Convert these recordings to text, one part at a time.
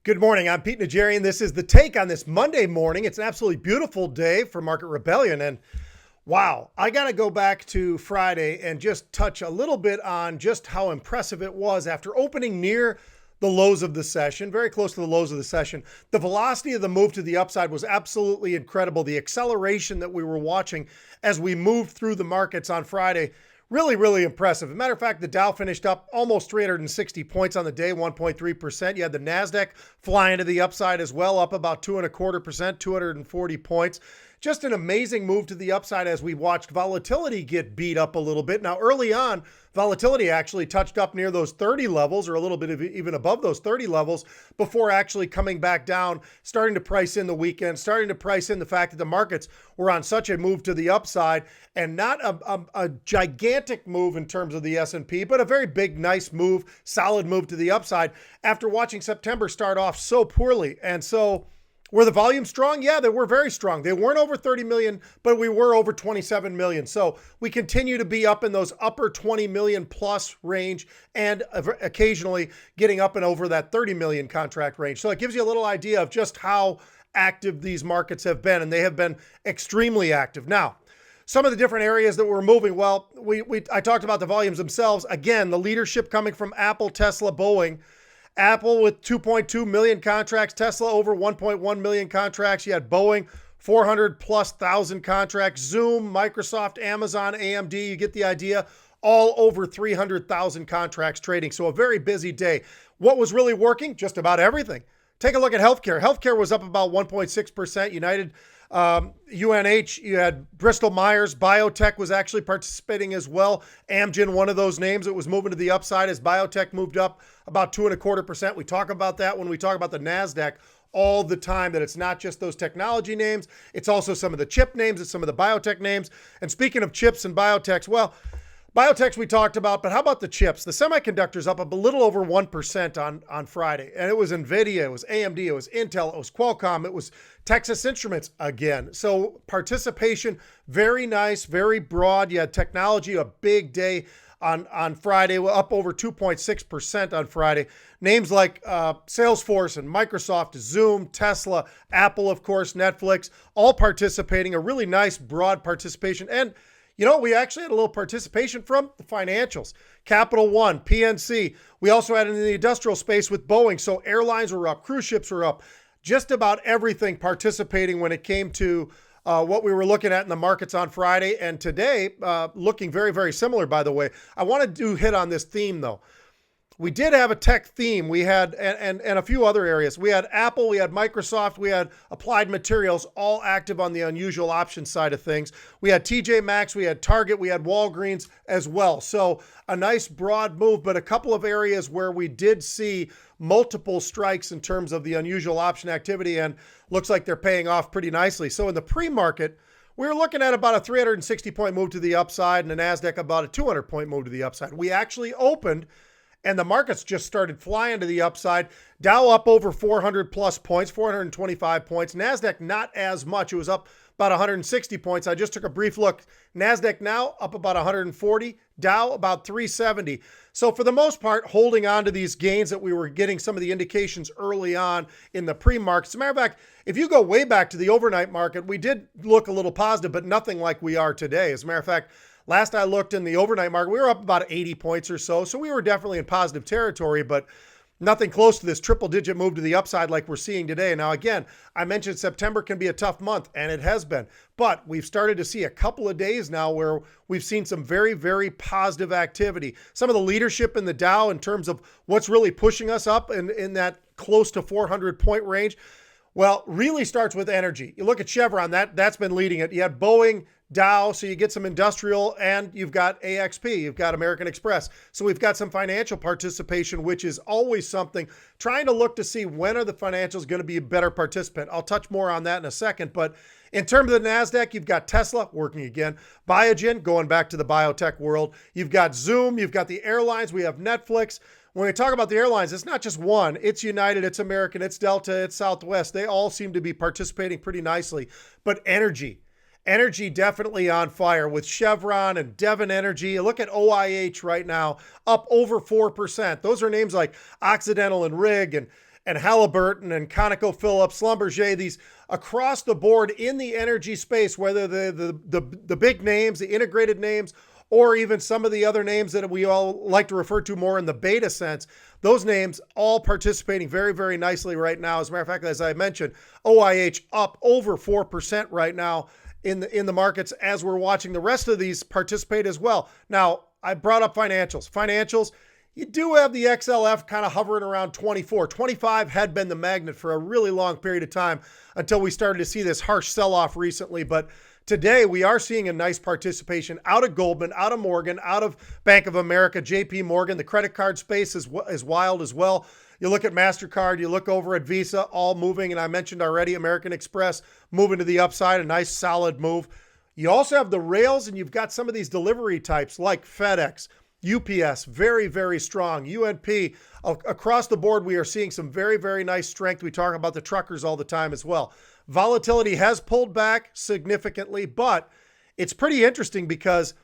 Good morning. I'm Pete Najarian. This is The Take on this Monday morning. It's an absolutely beautiful day for Market Rebellion. And wow, I got to go back to Friday and just touch a little bit on just how impressive it was after opening near the lows of the session, very close to the lows of the session. The velocity of the move to the upside was absolutely incredible. The acceleration that we were watching as we moved through the markets on Friday, really, really impressive. As a matter of fact, the Dow finished up almost 360 points on the day, 1.3%. You had the NASDAQ flying to the upside as well, up about 2.25%, 240 points. Just an amazing move to the upside as we watched volatility get beat up a little bit. Now, early on, volatility actually touched up near those 30 levels or a little bit of even above those 30 levels before actually coming back down, starting to price in the weekend, starting to price in the fact that the markets were on such a move to the upside and not a gigantic move in terms of the S&P, but a very big, nice move, solid move to the upside after watching September start off so poorly. And so were the volumes strong? Yeah, they were very strong. They weren't over 30 million, but we were over 27 million. So we continue to be up in those upper 20 million plus range and occasionally getting up and over that 30 million contract range. So it gives you a little idea of just how active these markets have been, and they have been extremely active. Now, some of the different areas that we're moving, well, I talked about the volumes themselves. Again, the leadership coming from Apple, Tesla, Boeing. Apple with 2.2 million contracts, Tesla over 1.1 million contracts. You had Boeing, 400,000+ contracts, Zoom, Microsoft, Amazon, AMD, you get the idea, all over 300,000 contracts trading. So a very busy day. What was really working? Just about everything. Take a look at healthcare. Healthcare was up about 1.6%. United, UNH, you had Bristol Myers, biotech was actually participating as well. Amgen, one of those names that was moving to the upside as biotech moved up about 2.25%. We talk about that when we talk about the NASDAQ all the time, that it's not just those technology names. It's also some of the chip names. It's some of the biotech names. And speaking of chips and biotechs, well, biotechs we talked about, but how about the chips? The semiconductors up a little over 1% on Friday. And it was NVIDIA, it was AMD, it was Intel, it was Qualcomm, it was Texas Instruments again. So participation, very nice, very broad. You had technology, a big day on Friday, up over 2.6% on Friday. Names like Salesforce and Microsoft, Zoom, Tesla, Apple, of course, Netflix, all participating, a really nice broad participation. And you know, we actually had a little participation from the financials. Capital One, PNC. We also had in the industrial space with Boeing. So airlines were up, cruise ships were up. Just about everything participating when it came to what we were looking at in the markets on Friday. And today, looking very, very similar, by the way. I want to hit on this theme, though. We did have a tech theme. We had, and a few other areas. We had Apple, we had Microsoft, we had Applied Materials, all active on the unusual options side of things. We had TJ Maxx, we had Target, we had Walgreens as well. So a nice broad move, but a couple of areas where we did see multiple strikes in terms of the unusual option activity, and looks like they're paying off pretty nicely. So in the pre-market, we were looking at about a 360-point move to the upside, and the NASDAQ about a 200-point move to the upside. We actually opened and the markets just started flying to the upside. Dow up over 400+ points, 425 points. NASDAQ not as much. It was up about 160 points. I just took a brief look. NASDAQ now up about 140. Dow about 370. So for the most part, holding on to these gains that we were getting some of the indications early on in the pre-market. As a matter of fact, if you go way back to the overnight market, we did look a little positive, but nothing like we are today. As a matter of fact, last I looked in the overnight market, we were up about 80 points or so. So we were definitely in positive territory, but nothing close to this triple-digit move to the upside like we're seeing today. Now, again, I mentioned September can be a tough month, and it has been. But we've started to see a couple of days now where we've seen some very, very positive activity. Some of the leadership in the Dow in terms of what's really pushing us up in that close to 400-point range, well, really starts with energy. You look at Chevron, that's been leading it. You had Boeing, Dow, so you get some industrial, and you've got AXP, you've got American Express. So we've got some financial participation, which is always something. Trying to look to see when are the financials going to be a better participant. I'll touch more on that in a second, but in terms of the NASDAQ, you've got Tesla working again, Biogen going back to the biotech world. You've got Zoom, you've got the airlines, we have Netflix. When we talk about the airlines, it's not just one. It's United, it's American, it's Delta, it's Southwest. They all seem to be participating pretty nicely. But energy definitely on fire with Chevron and Devon Energy. Look at OIH right now, up over 4%. Those are names like Occidental and Rig and and Halliburton and ConocoPhillips, Schlumberger, these across the board in the energy space, whether the big names, the integrated names, or even some of the other names that we all like to refer to more in the beta sense, those names all participating very, very nicely right now. As a matter of fact, as I mentioned, OIH up over 4% right now in the markets as we're watching the rest of these participate as well. Now, I brought up financials. Financials, you do have the XLF kind of hovering around 24. 25 had been the magnet for a really long period of time until we started to see this harsh sell-off recently. But today we are seeing a nice participation out of Goldman, out of Morgan, out of Bank of America, JP Morgan. The credit card space is wild as well. You look at MasterCard, you look over at Visa, all moving. And I mentioned already American Express moving to the upside, a nice solid move. You also have the rails, and you've got some of these delivery types like FedEx, UPS, very, very strong. UNP, across the board, we are seeing some very, very nice strength. We talk about the truckers all the time as well. Volatility has pulled back significantly, but it's pretty interesting because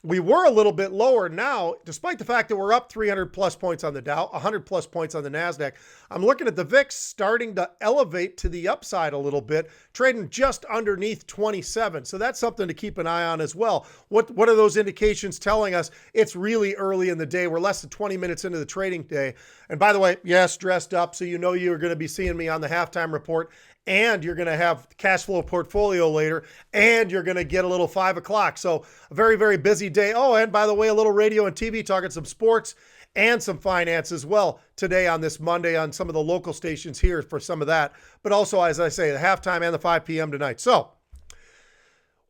we were a little bit lower now, despite the fact that we're up 300 plus points on the Dow, 100 plus points on the NASDAQ. I'm looking at the VIX starting to elevate to the upside a little bit, trading just underneath 27. So that's something to keep an eye on as well. What are those indications telling us? It's really early in the day. We're less than 20 minutes into the trading day. And by the way, yes, dressed up. So you know you're going to be seeing me on the halftime report, and you're going to have cash flow portfolio later, and you're going to get a little 5 o'clock. So a very, very busy day. Oh, and by the way, a little radio and TV talking some sports and some finance as well today on this Monday on some of the local stations here for some of that. But also, as I say, the halftime and the 5 p.m. tonight. So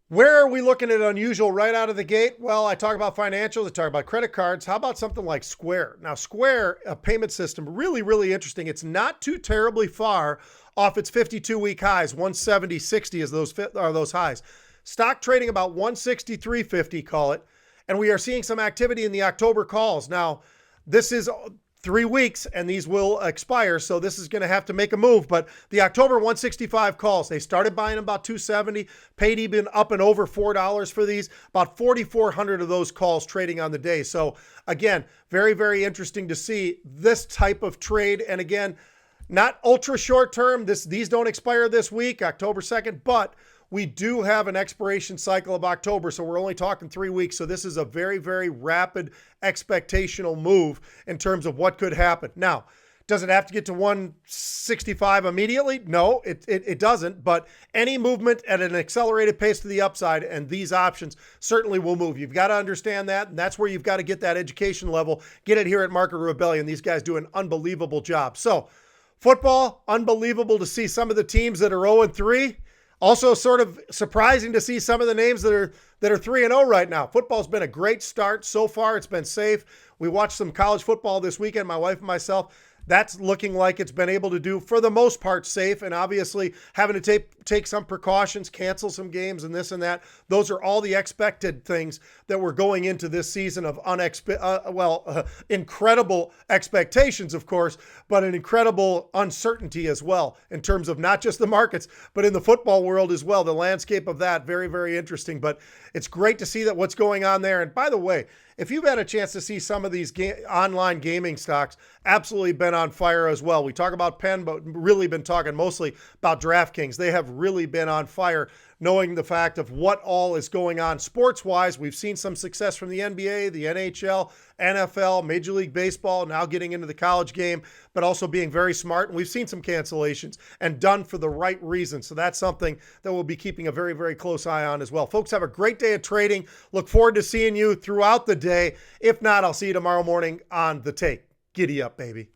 where are we looking at unusual right out of the gate? Well, I talk about financials, I talk about credit cards. How about something like Square? Now, Square, a payment system, really, really interesting. It's not too terribly far off its 52-week highs. 170.60 are those highs. Stock trading about 163.50, call it. And we are seeing some activity in the October calls. Now, this is 3 weeks, and these will expire, so this is going to have to make a move. But the October 165 calls, they started buying about 270, paid even up and over $4 for these, about 4,400 of those calls trading on the day. So again, very, very interesting to see this type of trade. And again, not ultra short term. These don't expire this week, October 2nd, but we do have an expiration cycle of October, so we're only talking 3 weeks. So this is a very, very rapid expectational move in terms of what could happen. Now, does it have to get to 165 immediately? No, it doesn't. But any movement at an accelerated pace to the upside, and these options certainly will move. You've got to understand that, and that's where you've got to get that education level. Get it here at Market Rebellion. These guys do an unbelievable job. So football, unbelievable to see some of the teams that are 0-3. Also sort of surprising to see some of the names that are 3-0 right now. Football's been a great start so far. It's been safe. We watched some college football this weekend, my wife and myself. That's looking like it's been able to do, for the most part, safe, and obviously having to take some precautions, cancel some games and this and that. Those are all the expected things that we're going into this season of incredible expectations, of course, but an incredible uncertainty as well in terms of not just the markets, but in the football world as well. The landscape of that, very, very interesting. But it's great to see that what's going on there. And by the way, if you've had a chance to see some of these online gaming stocks, absolutely been on fire as well. We talk about Penn, but really been talking mostly about DraftKings. They have really been on fire, knowing the fact of what all is going on sports-wise. We've seen some success from the NBA, the NHL, NFL, Major League Baseball, now getting into the college game, but also being very smart. And we've seen some cancellations and done for the right reason. So that's something that we'll be keeping a very, very close eye on as well. Folks, have a great day of trading. Look forward to seeing you throughout the day. If not, I'll see you tomorrow morning on The Take. Giddy up, baby.